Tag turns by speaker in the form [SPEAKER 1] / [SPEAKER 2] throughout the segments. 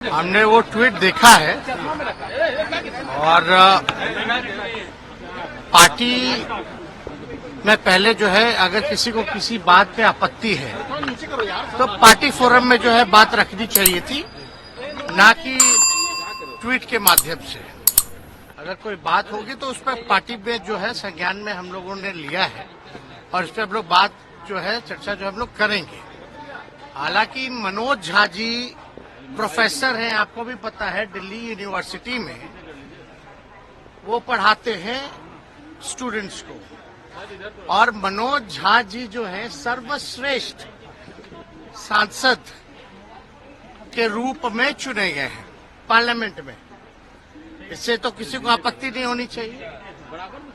[SPEAKER 1] हमने वो ट्वीट देखा है और पार्टी में पहले जो है अगर किसी को किसी बात पे आपत्ति है तो पार्टी फोरम में जो है बात रखनी चाहिए थी, ना कि ट्वीट के माध्यम से। अगर कोई बात होगी तो उस पर पार्टी में जो है संज्ञान में हम लोगों ने लिया है और इस पर हम लोग बात जो है चर्चा जो हम लोग करेंगे। हालांकि मनोज झा जी प्रोफेसर हैं, आपको भी पता है, दिल्ली यूनिवर्सिटी में वो पढ़ाते हैं स्टूडेंट्स को। और मनोज झा जी जो है सर्वश्रेष्ठ सांसद के रूप में चुने गए हैं पार्लियामेंट में। इससे तो किसी को आपत्ति नहीं होनी चाहिए।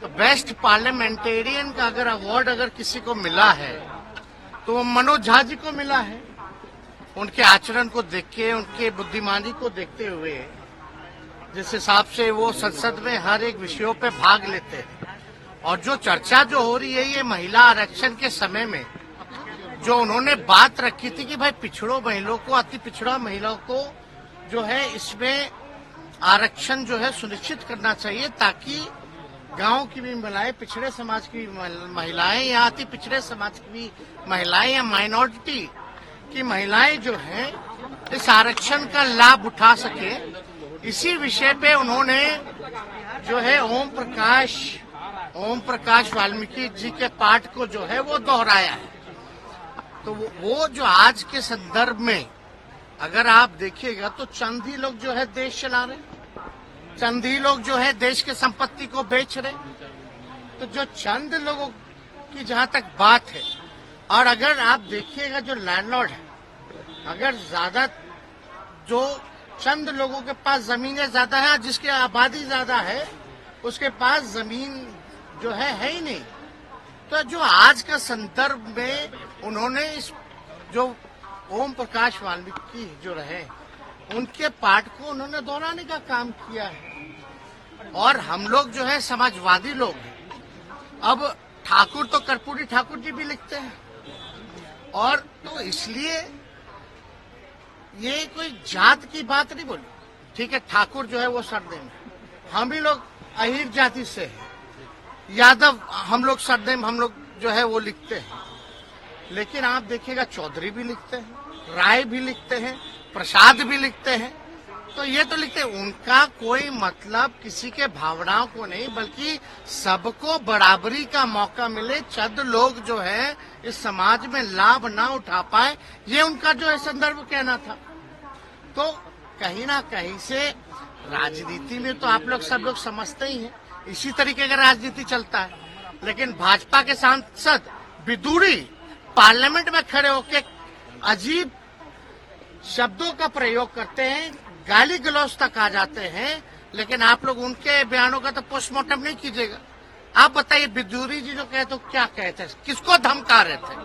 [SPEAKER 1] तो बेस्ट पार्लियामेंटेरियन का अगर अवार्ड अगर किसी को मिला है तो वो मनोज झा जी को मिला है। उनके आचरण को देख के, उनके बुद्धिमानी को देखते हुए, जिस हिसाब से वो संसद में हर एक विषयों पे भाग लेते हैं। और जो चर्चा जो हो रही है ये महिला आरक्षण के समय में जो उन्होंने बात रखी थी कि भाई पिछड़ों महिलाओं को, अति पिछड़ा महिलाओं को जो है इसमें आरक्षण जो है सुनिश्चित करना चाहिए, ताकि गांव की भी महिलाएं, पिछड़े समाज की महिलाएं या अति पिछड़े समाज की भी महिलाएं या माइनॉरिटी की महिलाएं जो है इस आरक्षण का लाभ उठा सके। इसी विषय पे उन्होंने जो है ओम प्रकाश वाल्मीकि जी के पाठ को जो है वो दोहराया है। तो वो जो आज के संदर्भ में अगर आप देखिएगा तो चंद ही लोग जो है देश चला रहे, चंद ही लोग जो है देश के संपत्ति को बेच रहे। तो जो चंद लोगों की जहां तक बात है, और अगर आप देखिएगा जो लैंडलॉर्ड है, अगर ज्यादा जो चंद लोगों के पास जमीनें ज्यादा है, जिसकी आबादी ज्यादा है, उसके पास जमीन जो है ही नहीं। तो जो आज का संदर्भ में उन्होंने इस जो ओम प्रकाश वाल्मीकि जो रहे उनके पाठ को उन्होंने दोहराने का काम किया है। और हम लोग जो है समाजवादी लोग हैं। अब ठाकुर तो कर्पूरी ठाकुर जी भी लिखते हैं, और तो इसलिए ये कोई जात की बात नहीं बोली। ठीक है, ठाकुर जो है वो सरनेम है, हम ही लोग अहीर जाति से हैं, यादव हम लोग सरनेम हम लोग जो है वो लिखते हैं। लेकिन आप देखिएगा चौधरी भी लिखते हैं, राय भी लिखते हैं, प्रसाद भी लिखते हैं। तो ये तो लिखते हैं, उनका कोई मतलब किसी के भावनाओं को नहीं, बल्कि सबको बराबरी का मौका मिले, चंद लोग जो है इस समाज में लाभ ना उठा पाए, ये उनका जो है संदर्भ कहना था। तो कहीं ना कहीं से राजनीति में तो आप लोग सब लोग समझते ही हैं, इसी तरीके का राजनीति चलता है। लेकिन भाजपा के सांसद विदुरी पार्लियामेंट में खड़े होकर अजीब शब्दों का प्रयोग करते हैं, गाली गलौज तक आ जाते हैं। लेकिन आप लोग उनके बयानों का तो पोस्टमार्टम नहीं कीजिएगा। आप बताइए, विदुरी जी जो कहते तो क्या कहते, किसको धमका रहे थे?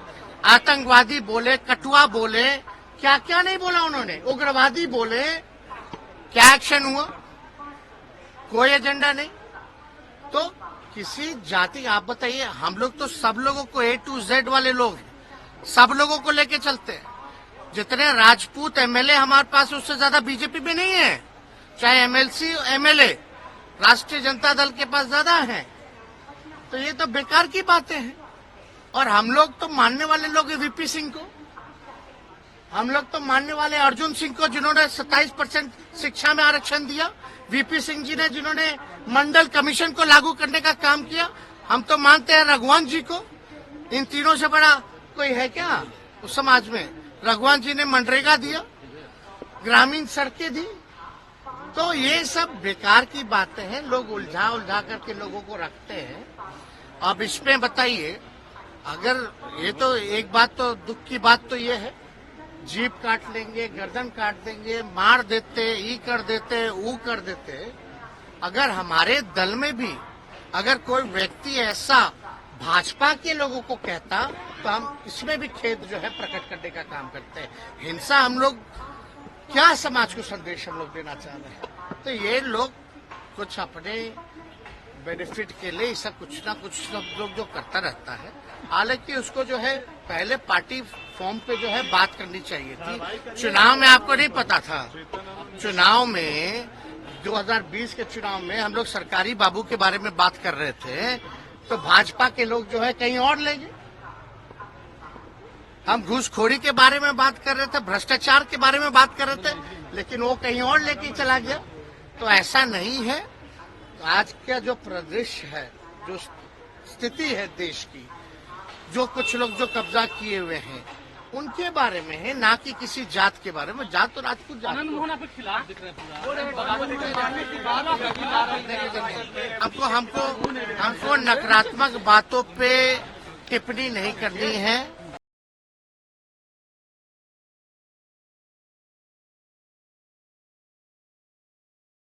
[SPEAKER 1] आतंकवादी बोले, कटुआ बोले, क्या क्या नहीं बोला उन्होंने, उग्रवादी बोले। क्या एक्शन हुआ? कोई एजेंडा नहीं। तो किसी जाति, आप बताइए, हम लोग तो सब लोगों को A to Z वाले लोग हैं, सब लोगों को लेके चलते हैं। जितने राजपूत एमएलए हमारे पास, उससे ज्यादा बीजेपी में नहीं है। चाहे एमएलसी एमएलए राष्ट्रीय जनता दल के पास ज्यादा है। तो ये तो बेकार की बातें हैं। और हम लोग तो मानने वाले लोग वीपी सिंह को, हम लोग तो मानने वाले अर्जुन सिंह को, जिन्होंने 27% शिक्षा में आरक्षण दिया, वीपी सिंह जी ने जिन्होंने मंडल कमीशन को लागू करने का काम किया। हम तो मानते हैं रघुवंश जी को। इन तीनों से बड़ा कोई है क्या उस समाज में? रघुवंश जी ने मनरेगा दिया, ग्रामीण सड़कें दी। तो ये सब बेकार की बातें हैं, लोग उलझा करके लोगों को रखते हैं। अब इसमें बताइए, अगर ये तो एक बात, तो दुख की बात तो ये है, जीप काट लेंगे, गर्दन काट देंगे, मार देते, ई कर देते, ऊ कर देते। अगर हमारे दल में भी अगर कोई व्यक्ति ऐसा भाजपा के लोगों को कहता तो हम इसमें भी खेद जो है प्रकट करने का काम करते हैं। हिंसा हम लोग क्या समाज को संदेश हम लोग देना चाह रहे हैं? तो ये लोग कुछ अपने बेनिफिट के लिए ऐसा कुछ ना कुछ सब लोग जो करता रहता है। हालांकि उसको जो है पहले पार्टी फॉर्म पे जो है बात करनी चाहिए थी। चुनाव में आपको नहीं पता था, चुनाव में 2020 के चुनाव में हम लोग सरकारी बाबू के बारे में बात कर रहे थे, तो भाजपा के लोग जो है कहीं और ले गए। हम घूसखोरी के बारे में बात कर रहे थे, भ्रष्टाचार के बारे में बात कर रहे थे, लेकिन वो कहीं और लेके चला गया। तो ऐसा नहीं है। तो आज का जो परिदृश्य है, जो स्थिति है देश की, जो कुछ लोग जो कब्जा किए हुए हैं उनके बारे में है, ना कि किसी जात के बारे में। जात तो राजपूत जात हमको नकारात्मक बातों पे टिप्पणी नहीं करनी है।